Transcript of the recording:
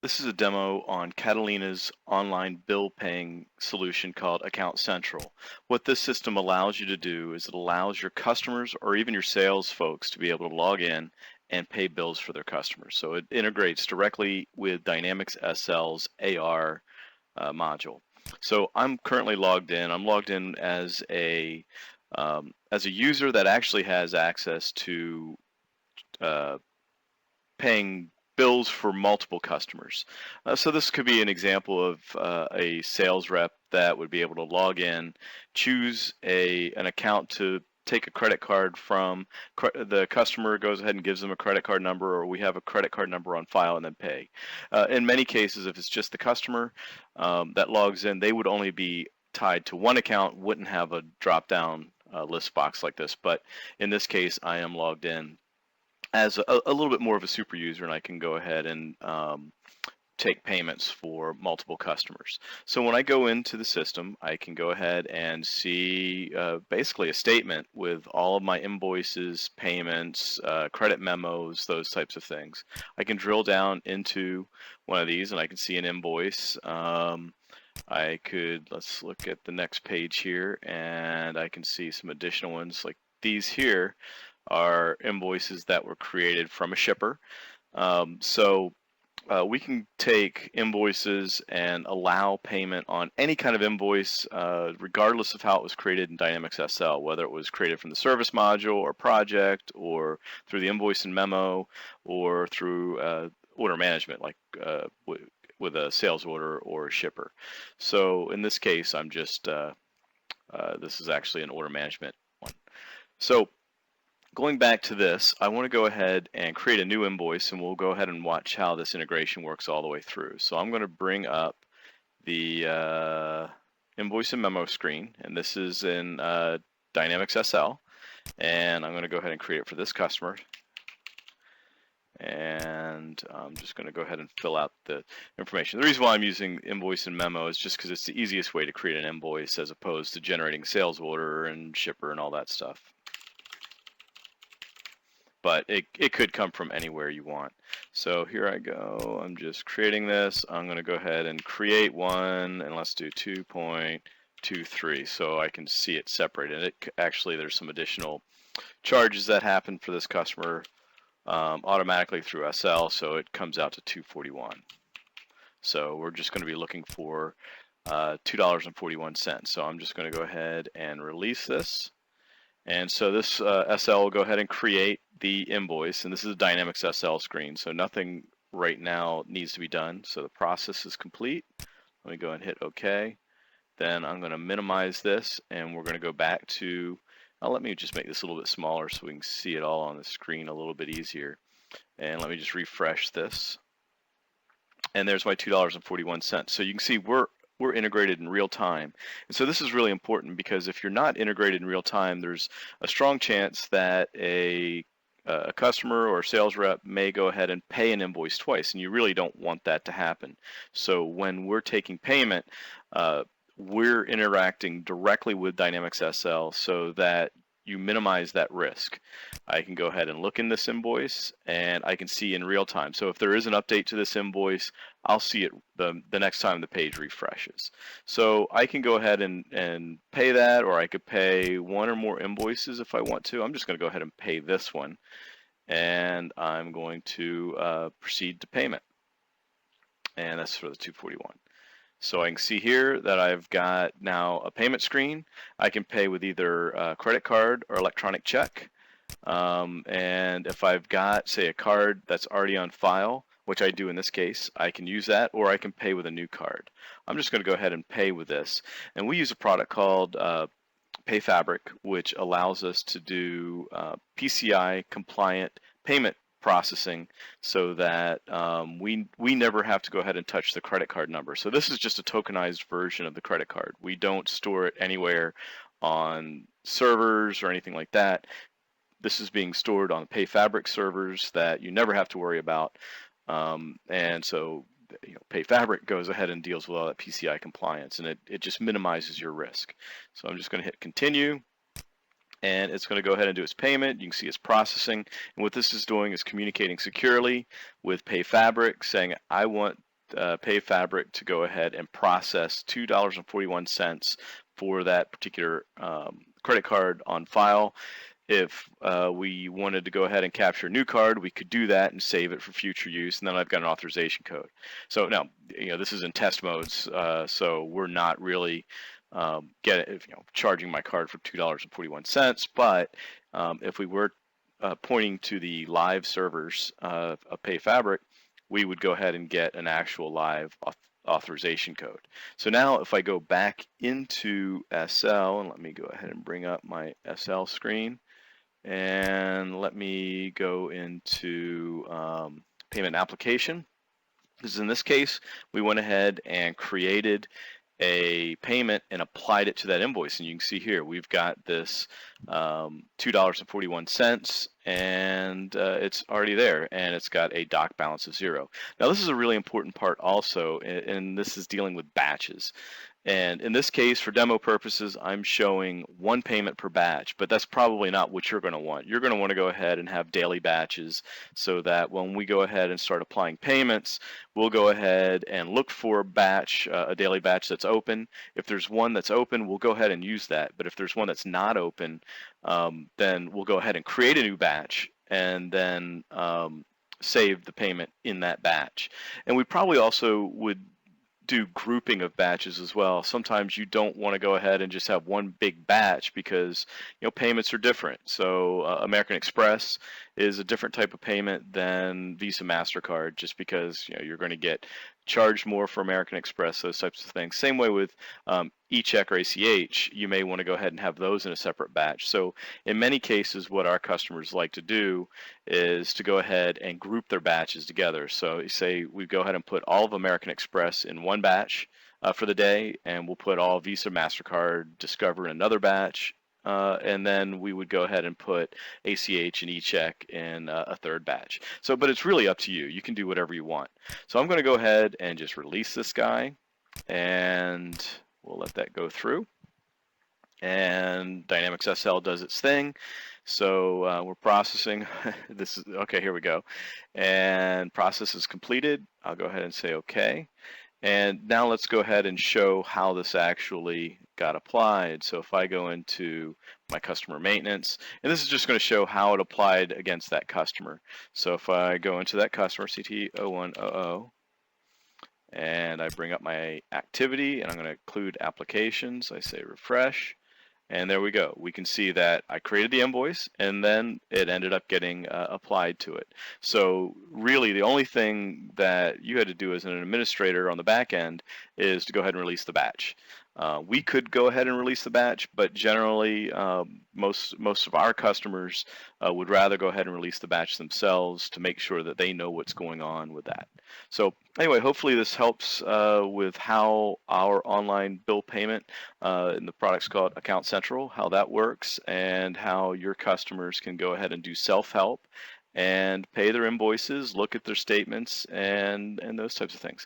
This is a demo on Catalina's online bill paying solution called Account Central. What this system allows you to do is it allows your customers or even your sales folks to be able to log in and pay bills for their customers. So it integrates directly with Dynamics SL's AR module. So I'm currently logged in. I'm logged in as a user that actually has access to uh, paying bills for multiple customers. So this could be an example of a sales rep that would be able to log in, choose an account to take a credit card from. The customer goes ahead and gives them a credit card number, or we have a credit card number on file, and then pay. In many cases, if it's just the customer that logs in, they would only be tied to one account, wouldn't have a drop down list box like this. But in this case, I am logged in as a little bit more of a super user, and I can go ahead and take payments for multiple customers. So when I go into the system, I can go ahead and see basically a statement with all of my invoices, payments, credit memos, those types of things. I can drill down into one of these and I can see an invoice. Let's look at the next page here, and I can see some additional ones like these here are invoices that were created from a shipper. We can take invoices and allow payment on any kind of invoice, regardless of how it was created in Dynamics SL, whether it was created from the service module or project, or through the invoice and memo, or through order management, like with a sales order or a shipper. So in this case, this is actually an order management one. So going back to this, I want to go ahead and create a new invoice, and we'll go ahead and watch how this integration works all the way through. So I'm going to bring up the invoice and memo screen, and this is in Dynamics SL, and I'm going to go ahead and create it for this customer. And I'm just going to go ahead and fill out the information. The reason why I'm using invoice and memo is just because it's the easiest way to create an invoice as opposed to generating sales order and shipper and all that stuff. But it could come from anywhere you want. So here I go. I'm just creating this. I'm going to go ahead and create one, and let's do 2.23 so I can see it separated. Actually, there's some additional charges that happen for this customer automatically through SL, so it comes out to 241. So we're just going to be looking for $2.41. So I'm just going to go ahead and release this. And so this SL will go ahead and create the invoice, and this is a Dynamics SL screen, so nothing right now needs to be done. So the process is complete. Let me go and hit OK. Then I'm going to minimize this, and we're going to go back to, let me just make this a little bit smaller so we can see it all on the screen a little bit easier. And let me just refresh this. And there's my $2.41. So you can see we're integrated in real time. And so this is really important because if you're not integrated in real time, there's a strong chance that a customer or sales rep may go ahead and pay an invoice twice, and you really don't want that to happen. So when we're taking payment, we're interacting directly with Dynamics SL so that you minimize that risk. I can go ahead and look in this invoice, and I can see in real time. So if there is an update to this invoice, I'll see it the next time the page refreshes. So I can go ahead and pay that, or I could pay one or more invoices if I want to. I'm just going to go ahead and pay this one, and I'm going to proceed to payment. And that's for the 241. So I can see here that I've got now a payment screen. I can pay with either a credit card or electronic check. And if I've got, say, a card that's already on file, which I do in this case, I can use that, or I can pay with a new card. I'm just going to go ahead and pay with this. And we use a product called PayFabric, which allows us to do PCI compliant payment processing so that we never have to go ahead and touch the credit card number. So this is just a tokenized version of the credit card. We don't store it anywhere on servers or anything like that. This is being stored on PayFabric servers that you never have to worry about. And so PayFabric goes ahead and deals with all that PCI compliance, and it just minimizes your risk. So I'm just going to hit continue, and it's going to go ahead and do its payment. You can see it's processing, and what this is doing is communicating securely with PayFabric, saying I want PayFabric to go ahead and process $2.41 for that particular credit card on file. If we wanted to go ahead and capture a new card, we could do that and save it for future use. And then I've got an authorization code. So now, this is in test modes, so we're not really charging my card for $2.41. But if we were pointing to the live servers of PayFabric, we would go ahead and get an actual live authorization code. So now if I go back into SL, and let me go ahead and bring up my SL screen, and let me go into payment application. Because in this case, we went ahead and created a payment and applied it to that invoice. And you can see here, we've got this $2.41, and it's already there, and it's got a dock balance of 0. Now, this is a really important part also, and this is dealing with batches. And in this case, for demo purposes, I'm showing one payment per batch, but that's probably not what you're going to want. You're going to want to go ahead and have daily batches so that when we go ahead and start applying payments, we'll go ahead and look for a batch, a daily batch that's open. If there's one that's open, we'll go ahead and use that. But if there's one that's not open, then we'll go ahead and create a new batch and then save the payment in that batch. And we probably also would do grouping of batches as well. Sometimes you don't want to go ahead and just have one big batch because payments are different. So American Express is a different type of payment than Visa, MasterCard, just because you're going to get charged more for American Express, those types of things. Same way with eCheck or ACH, you may want to go ahead and have those in a separate batch. So in many cases, what our customers like to do is to go ahead and group their batches together. So you say we go ahead and put all of American Express in one batch for the day, and we'll put all Visa, MasterCard, Discover in another batch, and then we would go ahead and put ACH and eCheck in a third batch. So, but it's really up to you. You can do whatever you want. So I'm going to go ahead and just release this guy, and we'll let that go through. And Dynamics SL does its thing. So we're processing. This is okay. Here we go. And process is completed. I'll go ahead and say OK. And now let's go ahead and show how this actually got applied. So if I go into my customer maintenance, and this is just going to show how it applied against that customer. So if I go into that customer, CT0100, and I bring up my activity, and I'm going to include applications, I say refresh. And there we go. We can see that I created the invoice and then it ended up getting applied to it. So really the only thing that you had to do as an administrator on the back end is to go ahead and release the batch. We could go ahead and release the batch, but generally most of our customers would rather go ahead and release the batch themselves to make sure that they know what's going on with that. So anyway, hopefully this helps with how our online bill payment and the product's called Account Central, how that works, and how your customers can go ahead and do self-help and pay their invoices, look at their statements, and those types of things.